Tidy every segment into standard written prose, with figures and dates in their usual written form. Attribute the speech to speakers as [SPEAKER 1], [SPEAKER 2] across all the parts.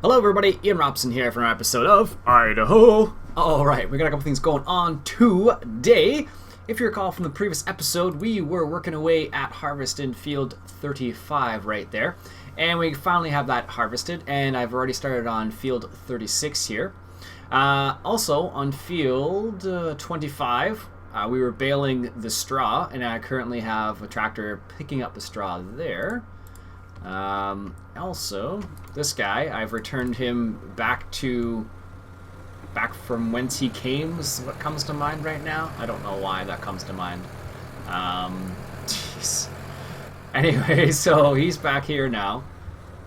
[SPEAKER 1] Hello everybody, Ian Robson here for an episode of Idaho. Alright, we got a couple things going on today. If you recall from the previous episode, we were working away at harvest in field 35 right there. And we finally have that harvested, and I've already started on field 36 here. Also, on field 25, we were baling the straw, and I currently have a tractor picking up the straw there. Also, this guy, I've returned him back from whence he came is what comes to mind right now. I don't know why that comes to mind. Jeez. Anyway, so he's back here now.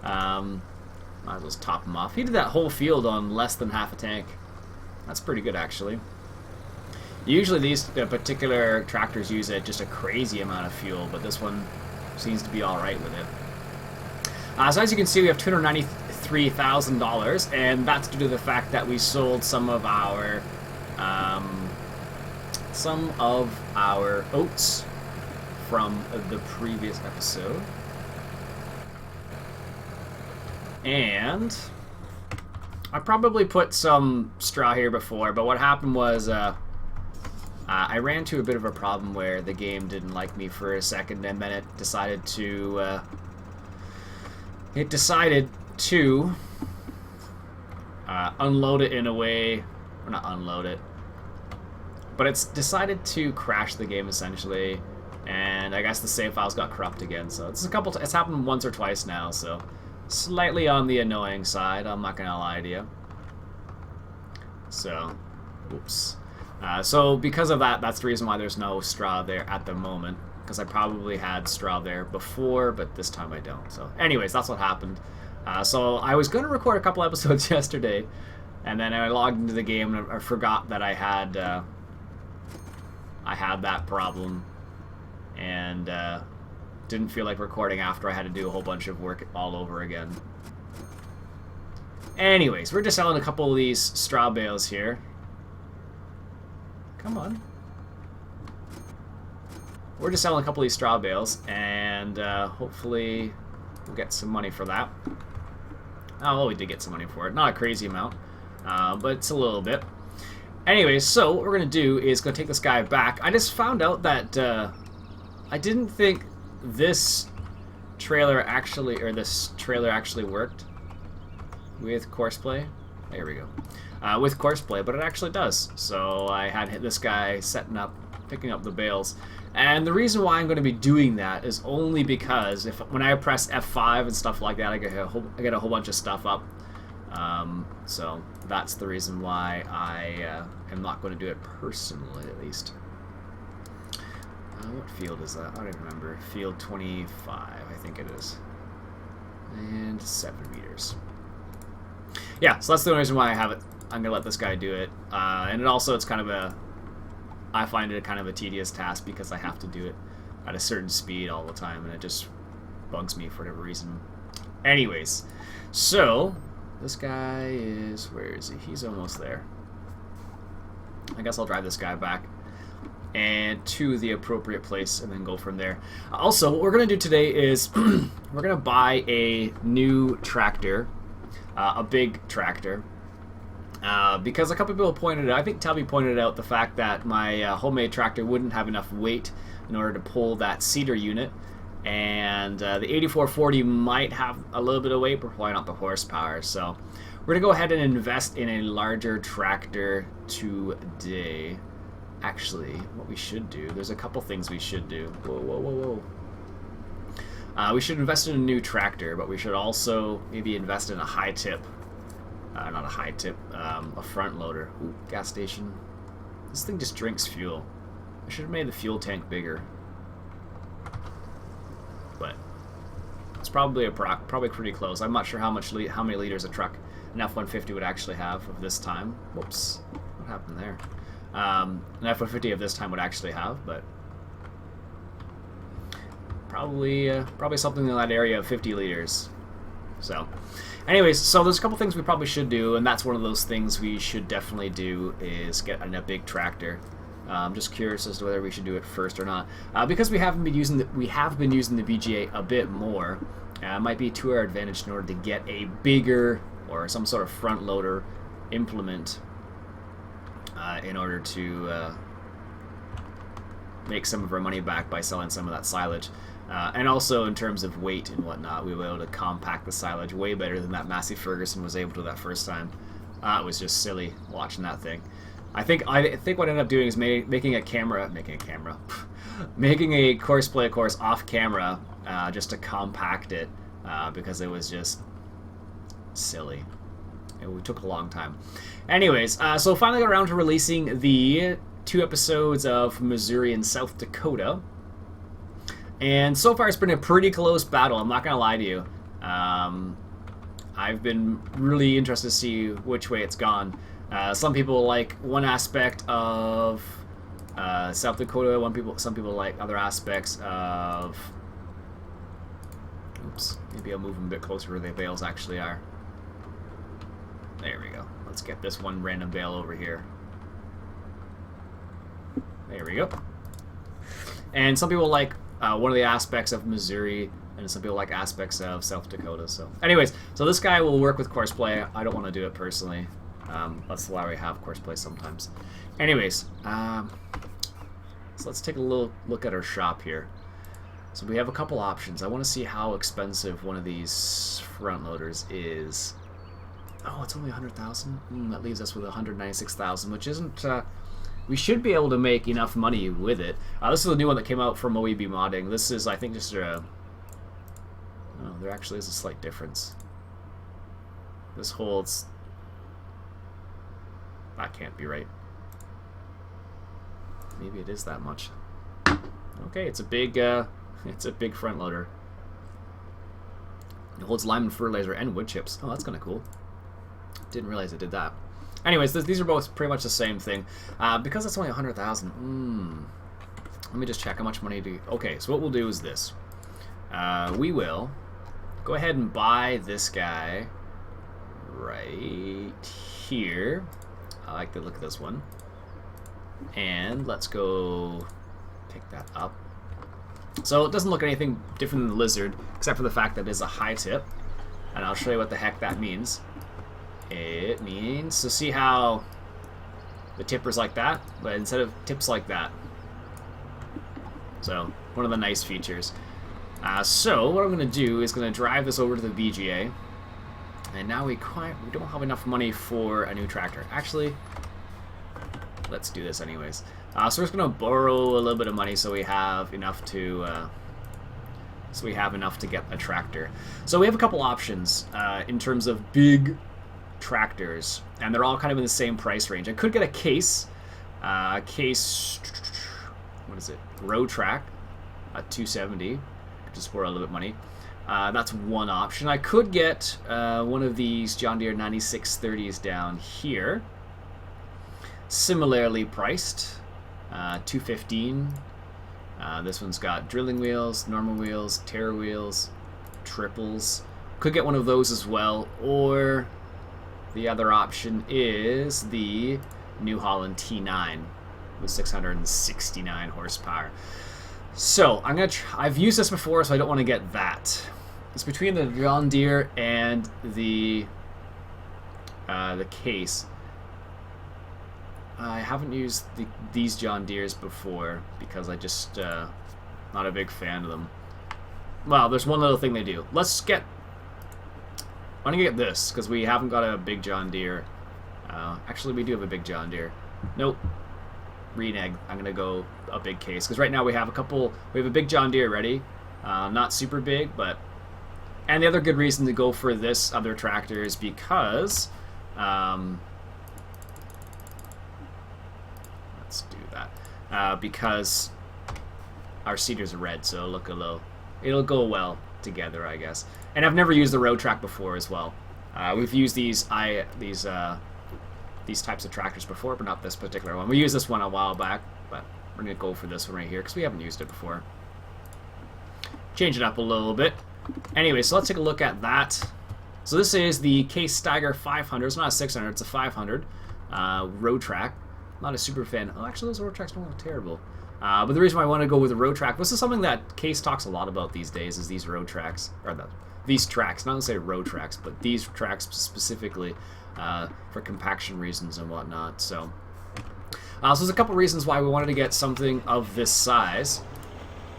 [SPEAKER 1] Might as well top him off. He did that whole field on less than half a tank. That's pretty good, actually. Usually these particular tractors use just a crazy amount of fuel, but this one seems to be alright with it. So as you can see, we have $293,000, and that's due to the fact that we sold some of our oats from the previous episode. And I probably put some straw here before, but what happened was I ran into a bit of a problem where the game didn't like me for a second, and then it decided to unload it in a way, or not unload it, but it's decided to crash the game essentially, and I guess the save files got corrupt again. So it's it's happened once or twice now, so slightly on the annoying side, I'm not gonna lie to you. So, oops. So because of that, that's the reason why there's no straw there at the moment. Because I probably had straw there before, but this time I don't. So anyways, that's what happened. So I was going to record a couple episodes yesterday, and then I logged into the game and I forgot that I had that problem, and didn't feel like recording after I had to do a whole bunch of work all over again. Anyways, we're just selling a couple of these straw bales here. Come on. We're just selling a couple of these straw bales, and hopefully we'll get some money for that. Oh, well, we did get some money for it. Not a crazy amount, but it's a little bit. Anyways, so what we're going to do is going to take this guy back. I just found out that I didn't think this trailer actually worked with Courseplay. There we go. With Courseplay, but it actually does. So I had this guy picking up the bales. And the reason why I'm going to be doing that is only because when I press F5 and stuff like that, I get a whole bunch of stuff up. So that's the reason why I am not going to do it personally, at least. What field is that? I don't even remember. Field 25, I think it is. And 7 meters. Yeah, so that's the only reason why I have it. I'm going to let this guy do it. And it's kind of I find it kind of a tedious task because I have to do it at a certain speed all the time, and it just bugs me for whatever reason. Anyways, so this guy is, where is he? He's almost there. I guess I'll drive this guy back and to the appropriate place and then go from there. Also, what we're going to do today is we're going to buy a new tractor, a big tractor. Because a couple people pointed out, I think Tabby pointed out the fact that my homemade tractor wouldn't have enough weight in order to pull that seeder unit, and the 8440 might have a little bit of weight, but probably not the horsepower. So we're going to go ahead and invest in a larger tractor today. Actually, what we should do, there's a couple things we should do. Whoa. We should invest in a new tractor, but we should also maybe invest in a high tip. Not a high tip, a front loader. Ooh, gas station. This thing just drinks fuel. I should have made the fuel tank bigger. But it's probably pretty close. I'm not sure how many liters a truck an F-150 would actually have of this time. Whoops, what happened there? An F-150 of this time would actually have, but probably something in that area of 50 liters. So, anyways, so there's a couple things we probably should do, and that's one of those things we should definitely do is get a big tractor. I'm just curious as to whether we should do it first or not, because we have been using the BGA a bit more. It might be to our advantage in order to get a bigger or some sort of front loader implement in order to make some of our money back by selling some of that silage. And also in terms of weight and whatnot, we were able to compact the silage way better than that Massey Ferguson was able to that first time. It was just silly watching that thing. I think what I ended up doing is making a Courseplay course off camera just to compact it because it was just silly. It took a long time. Anyways, so finally got around to releasing the 2 episodes of Missouri and South Dakota. And so far it's been a pretty close battle, I'm not going to lie to you. I've been really interested to see which way it's gone. Some people like one aspect of South Dakota, some people like other aspects of... Oops, maybe I'll move them a bit closer where the bales actually are. There we go. Let's get this one random bale over here. There we go. And some people like one of the aspects of Missouri, and some people like aspects of South Dakota. So, anyways, so this guy will work with Courseplay. I don't want to do it personally. That's why we have Courseplay sometimes. Anyways, so let's take a little look at our shop here. So we have a couple options. I want to see how expensive one of these front loaders is. Oh, it's only 100,000. That leaves us with 196,000, which isn't. We should be able to make enough money with it. This is the new one that came out from OEB Modding. This is, I think, just a... Oh, there actually is a slight difference. This holds... That can't be right. Maybe it is that much. Okay, it's a big front loader. It holds lime and fertilizer and wood chips. Oh, that's kind of cool. Didn't realize it did that. Anyways, these are both pretty much the same thing. Because it's only 100,000. Let me just check how much money do. Okay, so what we'll do is this. We will go ahead and buy this guy right here. I like the look of this one. And let's go pick that up. So it doesn't look anything different than the Lizard, except for the fact that it is a high tip. And I'll show you what the heck that means. It means, so see how the tipper's like that, but instead of tips like that. So, one of the nice features. So, what I'm going to do is going to drive this over to the VGA. And now we don't have enough money for a new tractor. Actually, let's do this anyways. So we're just going to borrow a little bit of money so we have enough to... get a tractor. So we have a couple options in terms of big tractors, and they're all kind of in the same price range. I could get a case, what is it? Road Track at 270. Just borrow a little bit of money. That's one option. I could get one of these John Deere 9630s down here, similarly priced, 215. This one's got drilling wheels, normal wheels, terror wheels, triples. Could get one of those as well, or the other option is the New Holland T9 with 669 horsepower. So I've used this before, so I don't want to get that. It's between the John Deere and the case. I haven't used these John Deeres before because I just not a big fan of them. Well, there's one little thing they do. I'm gonna get this because we haven't got a big John Deere. Actually, we do have a big John Deere. Nope. Renege. I'm gonna go a big case because right now we have a big John Deere ready. Not super big, but. And the other good reason to go for this other tractor is because. Let's do that. Because our seeders are red, so it'll go well together, I guess. And I've never used the Road Track before as well. We've used these types of tractors before, but not this particular one. We used this one a while back, but we're gonna go for this one right here because we haven't used it before. Change it up a little bit. Anyway, so let's take a look at that. So this is the Case Steiger 500. It's not a 600, it's a 500 Road Track. Not a super fan. Oh, actually, those Road Tracks don't look terrible. But the reason why I want to go with a road track, this is something that Case talks a lot about these days, is these road tracks, or these tracks, not to say road tracks, but these tracks specifically for compaction reasons and whatnot. So there's a couple reasons why we wanted to get something of this size.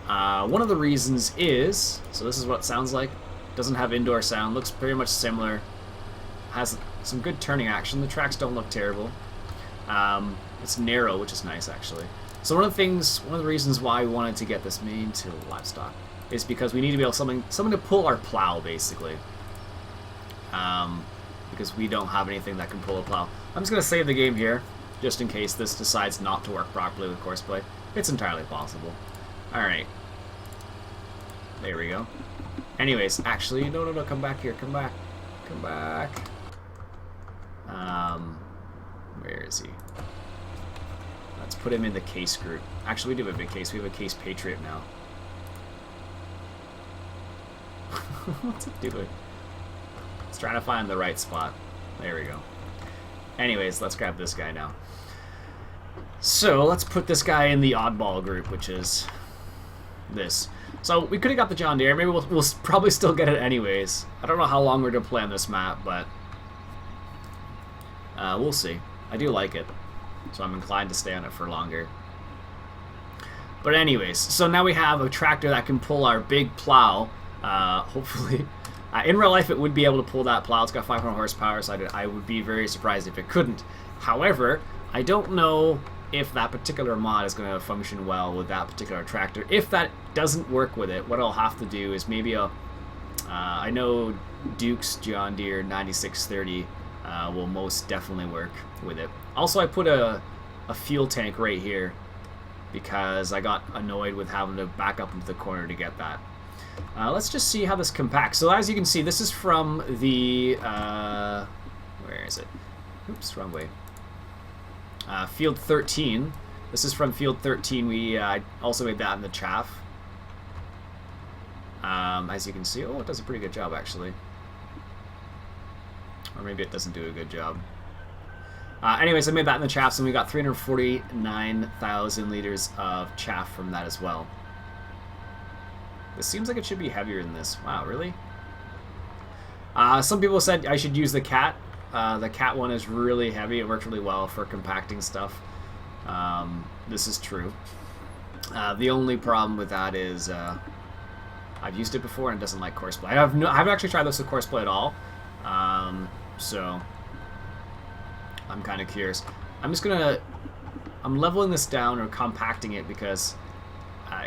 [SPEAKER 1] One of the reasons is, so this is what it sounds like. Doesn't have indoor sound, looks pretty much similar. Has some good turning action. The tracks don't look terrible. It's narrow, which is nice actually. So one of the reasons why we wanted to get this made to livestock is because we need to be able something to pull our plow basically. Because we don't have anything that can pull a plow. I'm just gonna save the game here, just in case this decides not to work properly with courseplay. It's entirely possible. All right. There we go. Anyways, actually, no, come back here, come back. Where is he? Let's put him in the Case group. Actually, we do have a big Case. We have a Case Patriot now. What's it doing? It's trying to find the right spot. There we go. Anyways, let's grab this guy now. So, let's put this guy in the oddball group, which is this. So, we could have got the John Deere. Maybe we'll probably still get it anyways. I don't know how long we're going to play on this map, but we'll see. I do like it, so I'm inclined to stay on it for longer. But anyways, so now we have a tractor that can pull our big plow, hopefully. In real life, it would be able to pull that plow. It's got 500 horsepower, so I would be very surprised if it couldn't. However, I don't know if that particular mod is going to function well with that particular tractor. If that doesn't work with it, what I'll have to do is maybe I know Duke's John Deere 9630 will most definitely work with it. Also, I put a fuel tank right here because I got annoyed with having to back up into the corner to get that. Let's just see how this compacts. So as you can see, this is from the where is it? Oops, wrong way. Field 13. This is from Field 13. We also made that in the chaff. As you can see, oh, it does a pretty good job actually. Or maybe it doesn't do a good job. Anyways, I made that in the chaff, and we got 349,000 liters of chaff from that as well. This seems like it should be heavier than this. Wow, really? Some people said I should use the cat. The cat one is really heavy. It works really well for compacting stuff. This is true. The only problem with that is I've used it before and it doesn't like courseplay. I haven't actually tried this with courseplay at all. So I'm kind of curious. I'm leveling this down or compacting it because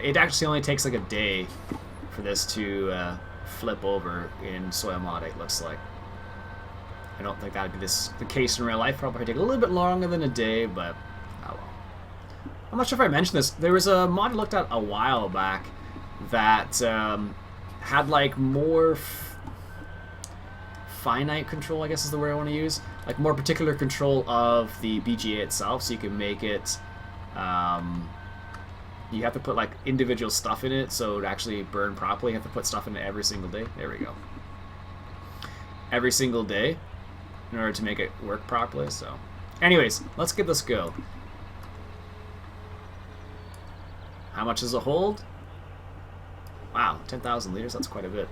[SPEAKER 1] it actually only takes like a day for this to flip over in soil mod, it looks like. I don't think that would be the case in real life. Probably take a little bit longer than a day, but oh well. I'm not sure if I mentioned this. There was a mod I looked at a while back that had like more finite control, I guess is the word I want to use. Like more particular control of the BGA itself, so you can make it. You have to put like individual stuff in it, so to actually burn properly, you have to put stuff in it every single day. There we go. Every single day, in order to make it work properly. So, anyways, let's get this go. How much does it hold? Wow, 10,000 liters. That's quite a bit.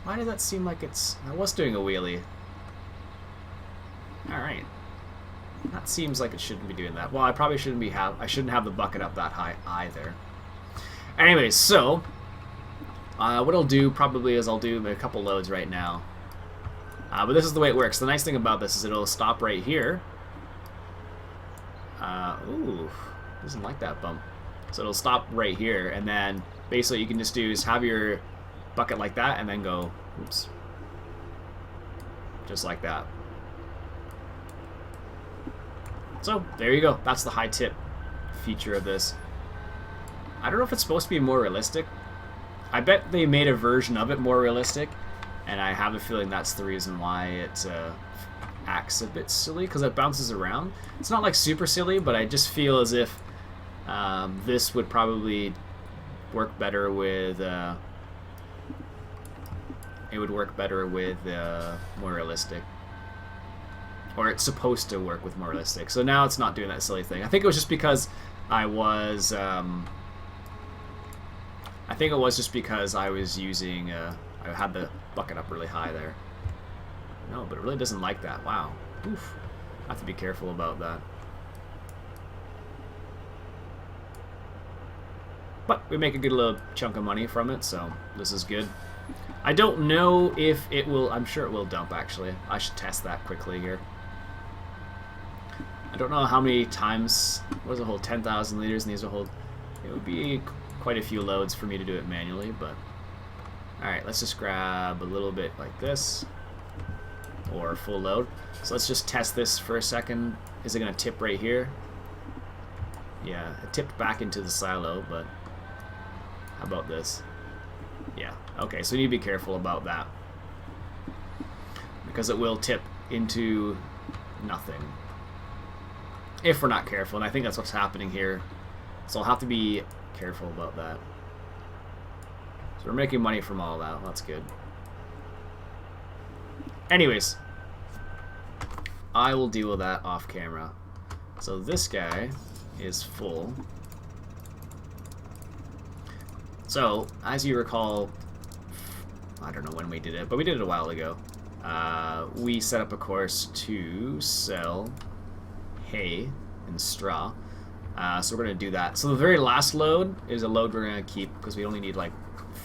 [SPEAKER 1] Why did that seem like I was doing a wheelie. Alright. That seems like it shouldn't be doing that. Well, I probably shouldn't have the bucket up that high either. Anyways, so what I'll do probably is I'll do a couple loads right now. But this is the way it works. The nice thing about this is it'll stop right here. Ooh, doesn't like that bump. So it'll stop right here, and then basically you can just do is have your bucket like that, and then go, oops, just like that. So there you go. That's the high tip feature of this. I don't know if it's supposed to be more realistic. I bet they made a version of it more realistic, and I have a feeling that's the reason why it acts a bit silly, because it bounces around. It's not like super silly, but I just feel as if this would probably work better with more realistic. Or it's supposed to work with more realistic. So now it's not doing that silly thing. I think it was just because I was... I think it was just because I was using... I had the bucket up really high there. No, but it really doesn't like that. Wow. Oof. I have to be careful about that. But we make a good little chunk of money from it, so this is good. I don't know if it will... I'm sure it will dump, actually. I should test that quickly here. I don't know how many times... What does it hold? 10,000 liters, and these will hold... It would be quite a few loads for me to do it manually, but... Alright, let's just grab a little bit like this. Or full load. So let's just test this for a second. Is it going to tip right here? Yeah, it tipped back into the silo, but... How about this? Yeah, okay, so you need to be careful about that. Because it will tip into nothing. If we're not careful, and I think that's what's happening here. So I'll have to be careful about that. So we're making money from all that, that's good. Anyways, I will deal with that off camera. So this guy is full. So, as you recall, I don't know when we did it, but we did it a while ago. We set up a course to sell hay and straw. So we're going to do that. So the very last load is a load we're going to keep because we only need like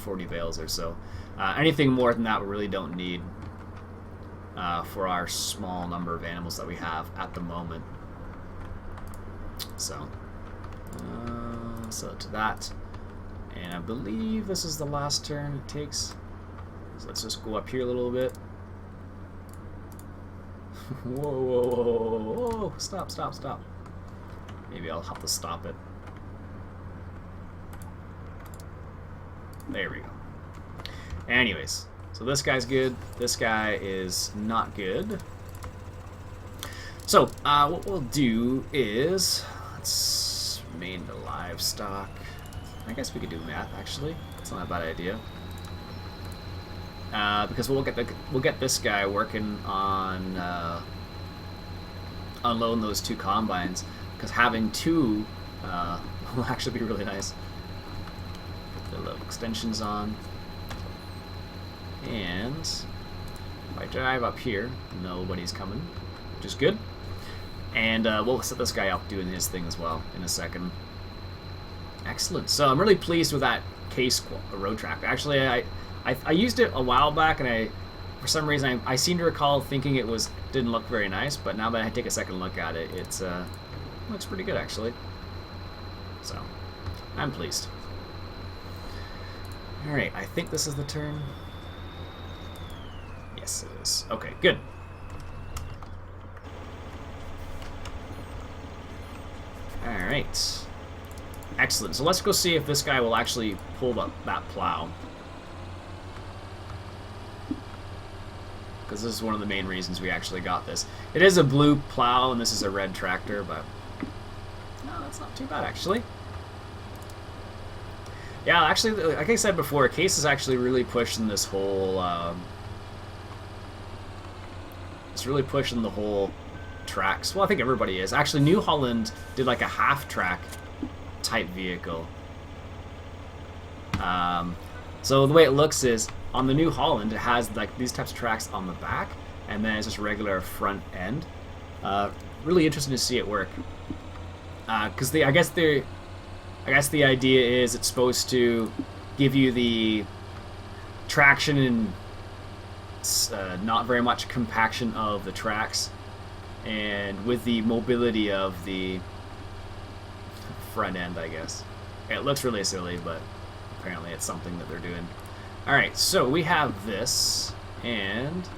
[SPEAKER 1] 40 bales or so. Anything more than that we really don't need for our small number of animals that we have at the moment. So, to that. And I believe this is the last turn it takes. So let's just go up here a little bit. Whoa, whoa, whoa, whoa. Stop, stop, stop. Maybe I'll have to stop it. There we go. Anyways, so this guy's good. This guy is not good. So, what we'll do is... Let's main the livestock. I guess we could do math, actually. It's not a bad idea. Because we'll get this guy working on unloading those two combines. Because having two will actually be really nice. Put the little extensions on. And if I drive up here, nobody's coming, which is good. And we'll set this guy up doing his thing as well in a second. Excellent. So I'm really pleased with that case road tractor. Actually, I used it a while back, and for some reason I seem to recall thinking it didn't look very nice. But now that I take a second look at it, it looks pretty good actually. So I'm pleased. All right, I think this is the turn. Yes, it is. Okay, good. All right. Excellent. So let's go see if this guy will actually pull that plow. Because this is one of the main reasons we actually got this. It is a blue plow and this is a red tractor, but no, that's not too bad actually. Yeah, actually, like I said before, Case is actually really pushing this whole... it's really pushing the whole tracks. Well, I think everybody is. Actually, New Holland did like a half-track type vehicle. So the way it looks is on the New Holland it has like these types of tracks on the back and then it's just regular front end. Really interesting to see it work because I guess the idea is it's supposed to give you the traction and not very much compaction of the tracks and with the mobility of the front end, I guess. It looks really silly, but apparently it's something that they're doing. Alright, so we have this, and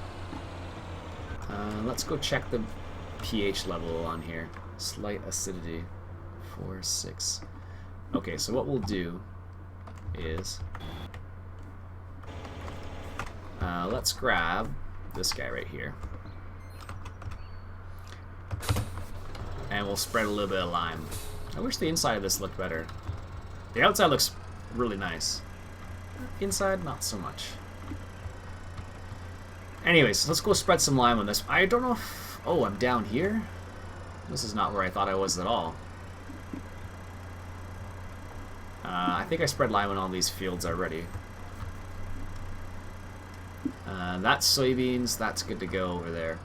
[SPEAKER 1] let's go check the pH level on here. Slight acidity, 4.6. Okay, so what we'll do is let's grab this guy right here. And we'll spread a little bit of lime. I wish the inside of this looked better. The outside looks really nice. Inside, not so much. Anyways, let's go spread some lime on this. I don't know if... Oh, I'm down here? This is not where I thought I was at all. I think I spread lime on all these fields already. That's soybeans. That's good to go over there.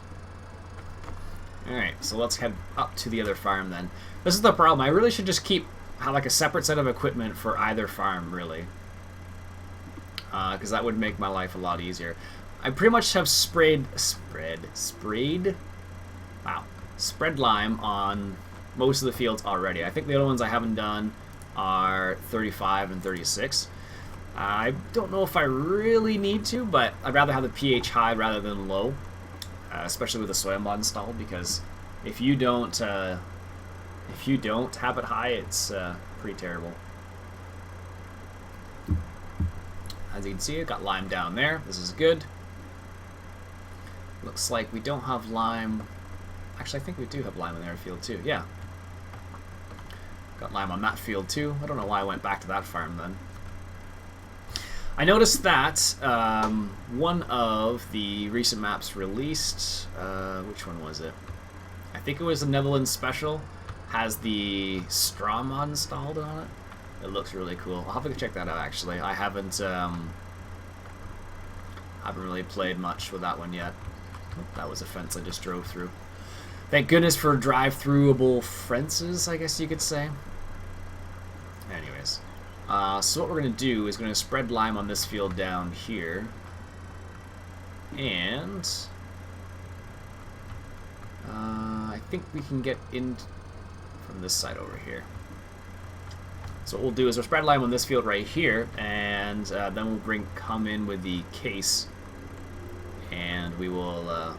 [SPEAKER 1] Alright, so let's head up to the other farm then. This is the problem. I really should just have like a separate set of equipment for either farm, really. Because that would make my life a lot easier. I pretty much have spread lime on most of the fields already. I think the other ones I haven't done are 35 and 36. I don't know if I really need to, but I'd rather have the pH high rather than low, especially with the soil mod installed, because if you don't have it high, it's pretty terrible. As you can see, I've got lime down there. This is good. Looks like we don't have lime. Actually, I think we do have lime in their field too. Yeah. Got lime on that field too. I don't know why I went back to that farm then. I noticed that one of the recent maps released, which one was it? I think it was the Netherlands Special, has the straw mod installed on it. It looks really cool. I'll have to check that out actually. I haven't really played much with that one yet. Oh, that was a fence I just drove through. Thank goodness for drive-throughable fences, I guess you could say. Anyways. So what we're going to do is going to spread lime on this field down here. And I think we can get in from this side over here. So what we'll do is we'll spread lime on this field right here, and then we'll come in with the case, and we will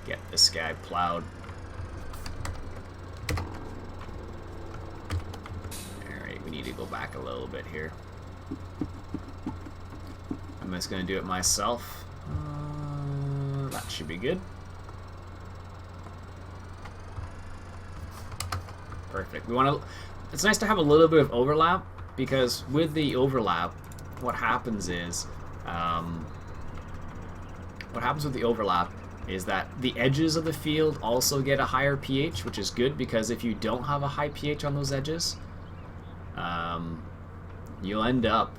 [SPEAKER 1] get this guy plowed. Alright, we need to go back a little bit here. I'm just going to do it myself. That should be good. Perfect. We want to. It's nice to have a little bit of overlap, because with the overlap, what happens is that the edges of the field also get a higher pH, which is good, because if you don't have a high pH on those edges, you'll end up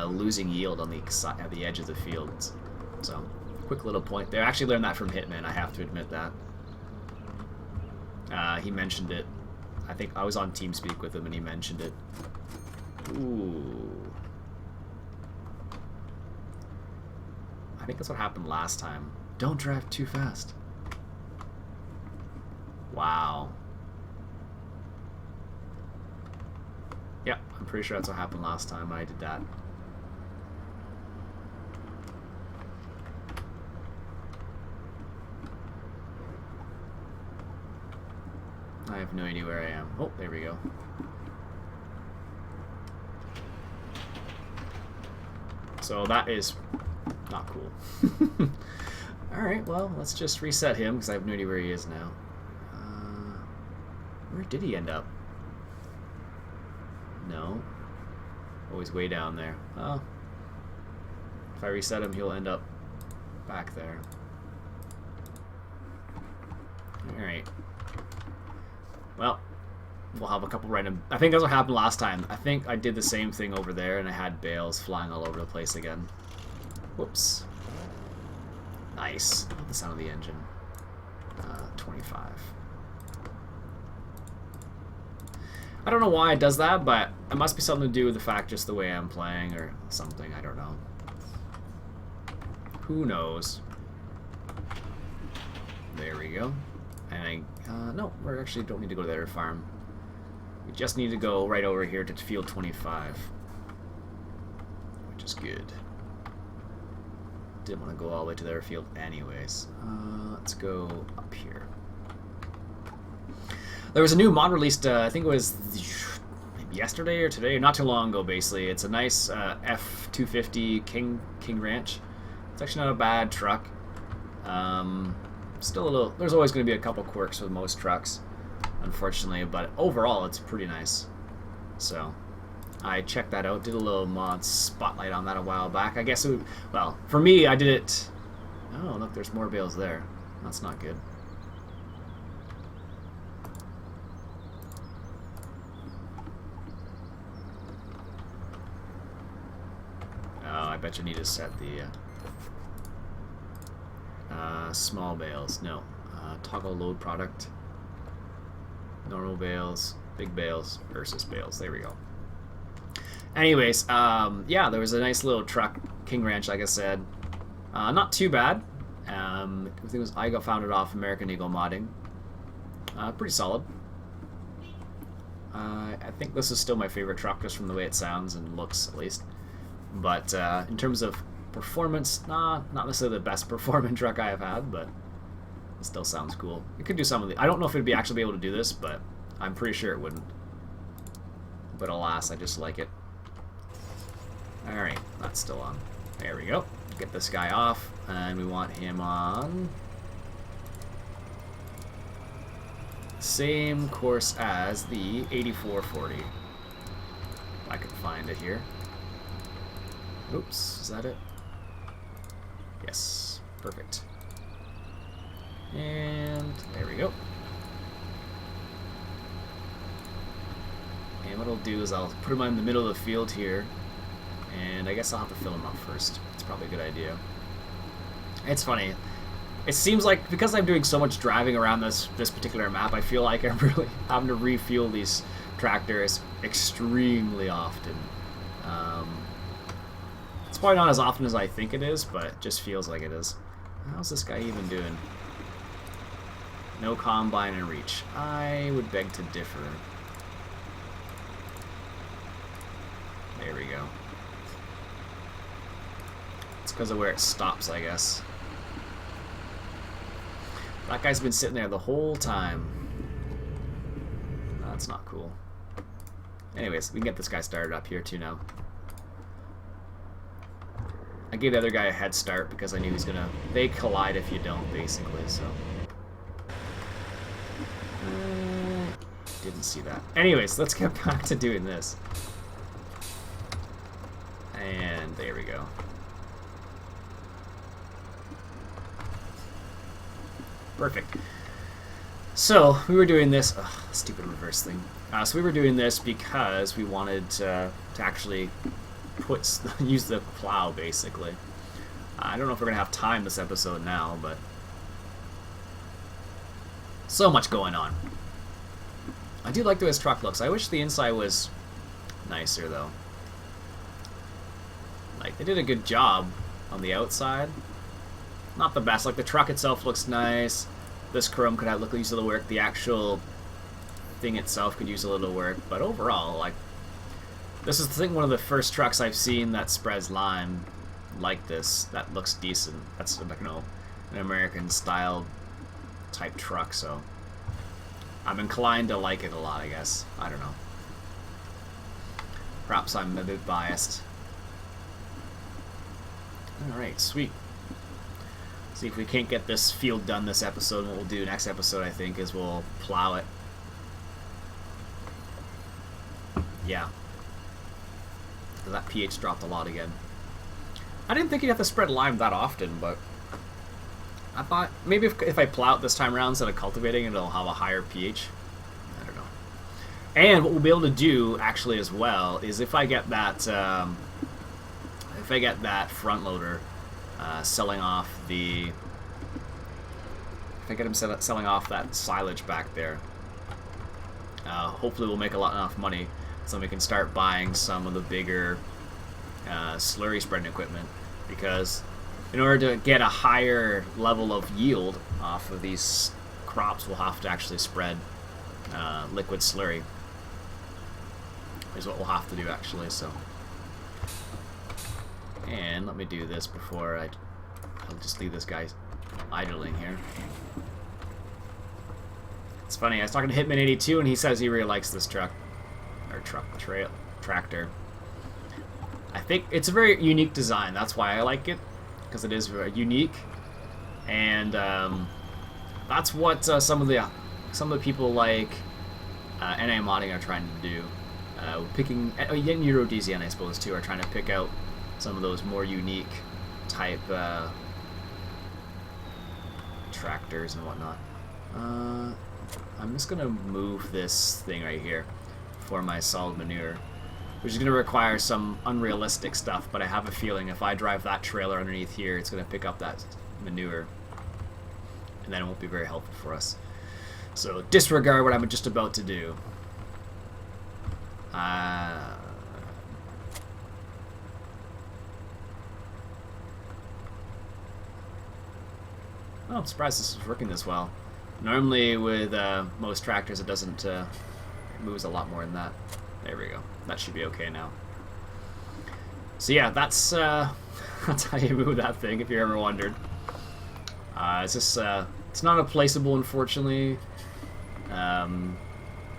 [SPEAKER 1] losing yield on at the edge of the fields. So, quick little point there. I actually learned that from Hitman, I have to admit that. He mentioned it. I think I was on TeamSpeak with him and he mentioned it. Ooh. I think that's what happened last time. Don't drive too fast. Wow. Yeah, I'm pretty sure that's what happened last time I did that. I have no idea where I am. Oh, there we go. So that is not cool. Alright, well, let's just reset him, because I have no idea where he is now. Where did he end up? No. Oh, he's way down there. Oh. If I reset him, he'll end up back there. Alright. Well, we'll have a couple random... I think that's what happened last time. I think I did the same thing over there, and I had bales flying all over the place again. Whoops. Nice. The sound of the engine. 25. I don't know why it does that, but it must be something to do with the fact just the way I'm playing or something. I don't know. Who knows? There we go. And no, we actually don't need to go to the other farm. We just need to go right over here to field 25, which is good. Didn't want to go all the way to their field anyways. Let's go up here. There was a new mod released, I think it was maybe yesterday or today, not too long ago basically. It's a nice F250 King Ranch. It's actually not a bad truck. Still a little, there's always going to be a couple quirks with most trucks, unfortunately, but overall it's pretty nice. So I checked that out, did a little mod spotlight on that a while back. I guess it would, well, for me I did it. Oh look, there's more bales there. That's not good. Oh, I bet you need to set the small bales. No. Toggle load product. Normal bales, big bales versus bales. There we go. Anyways, yeah, there was a nice little truck, King Ranch, like I said. Not too bad. I think it was I found it off American Eagle Modding. Pretty solid. I think this is still my favorite truck, just from the way it sounds and looks, at least. But in terms of performance, not necessarily the best performing truck I have had, but it still sounds cool. It could do some of the... I don't know if it'd actually be able to do this, but I'm pretty sure it wouldn't. But alas, I just like it. Alright, that's still on. There we go. Get this guy off, and we want him on same course as the 8440. If I could find it here. Oops, is that it? Yes, perfect. And there we go. And what I'll do is I'll put him in the middle of the field here, and I guess I'll have to fill him up first. It's probably a good idea. It's funny. It seems like because I'm doing so much driving around this particular map, I feel like I'm really having to refuel these tractors extremely often. It's probably not as often as I think it is, but it just feels like it is. How's this guy even doing? No combine and reach. I would beg to differ. There we go. It's because of where it stops, I guess. That guy's been sitting there the whole time. That's not cool. Anyways, we can get this guy started up here too now. I gave the other guy a head start because I knew he's gonna... They collide if you don't, basically, so... Didn't see that. Anyways, let's get back to doing this. And there we go. Perfect. So, we were doing this... Ugh, stupid reverse thing. So we were doing this because we wanted to actually use the plow, basically. I don't know if we're going to have time this episode now, but... So much going on. I do like the way this truck looks. I wish the inside was nicer, though. Like, they did a good job on the outside. Not the best. Like, the truck itself looks nice. This chrome could use a little work. The actual thing itself could use a little work. But overall, like, this is, I think, one of the first trucks I've seen that spreads lime like this. That looks decent. That's, like, you know, an American-style type truck, so I'm inclined to like it a lot, I guess. I don't know. Perhaps I'm a bit biased. Alright, sweet. See if we can't get this field done this episode. What we'll do next episode, I think, is we'll plow it. Yeah. That pH dropped a lot again. I didn't think you'd have to spread lime that often, but I thought maybe if I plow it this time around instead of cultivating, it'll have a higher pH. I don't know. And what we'll be able to do, actually, as well, is if I get that front loader selling off the... If I get him selling off that silage back there, hopefully we'll make enough money so we can start buying some of the bigger slurry spreading equipment, because in order to get a higher level of yield off of these crops, we'll have to actually spread liquid slurry, is what we'll have to do, actually. So, and let me do this before I'll just leave this guy idling here. It's funny, I was talking to Hitman82 and he says he really likes this truck, or tractor. I think it's a very unique design. That's why I like it, because it is very unique, and that's what some of the people like NA modding are trying to do. Picking Euro DZN, I suppose, too, are trying to pick out some of those more unique type tractors and whatnot. I'm just going to move this thing right here for my solid manure, which is going to require some unrealistic stuff, but I have a feeling if I drive that trailer underneath here, it's going to pick up that manure, and then it won't be very helpful for us. So disregard what I'm just about to do. Oh, I'm surprised this is working this well. Normally with most tractors it doesn't, it moves a lot more than that. There we go. That should be okay now. So yeah, that's how you move that thing, if you ever wondered. It's just, it's not a placeable, unfortunately.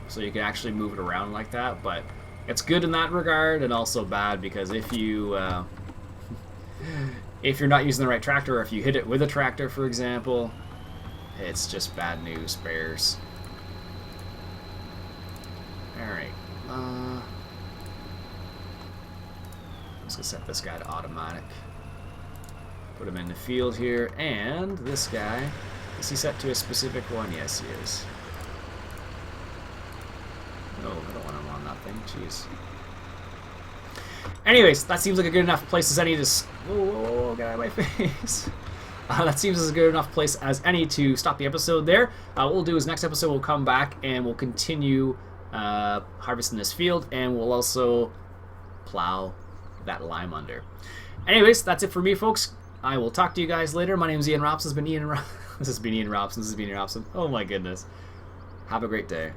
[SPEAKER 1] So you can actually move it around like that, but it's good in that regard, and also bad because if you if you're not using the right tractor, or if you hit it with a tractor, for example, it's just bad news bears. Alright. I'm just going to set this guy to automatic. Put him in the field here, and this guy, is he set to a specific one? Yes, he is. No, I don't want him on that thing. Jeez. Anyways, that seems like a good enough place as any to... Whoa, get out of my face. That seems as a good enough place as any to stop the episode there. What we'll do is next episode we'll come back and we'll continue harvesting this field, and we'll also plow that lime under. Anyways, that's it for me, folks. I will talk to you guys later. My name is Iain Robson. This has been Iain Robson. Oh my goodness. Have a great day.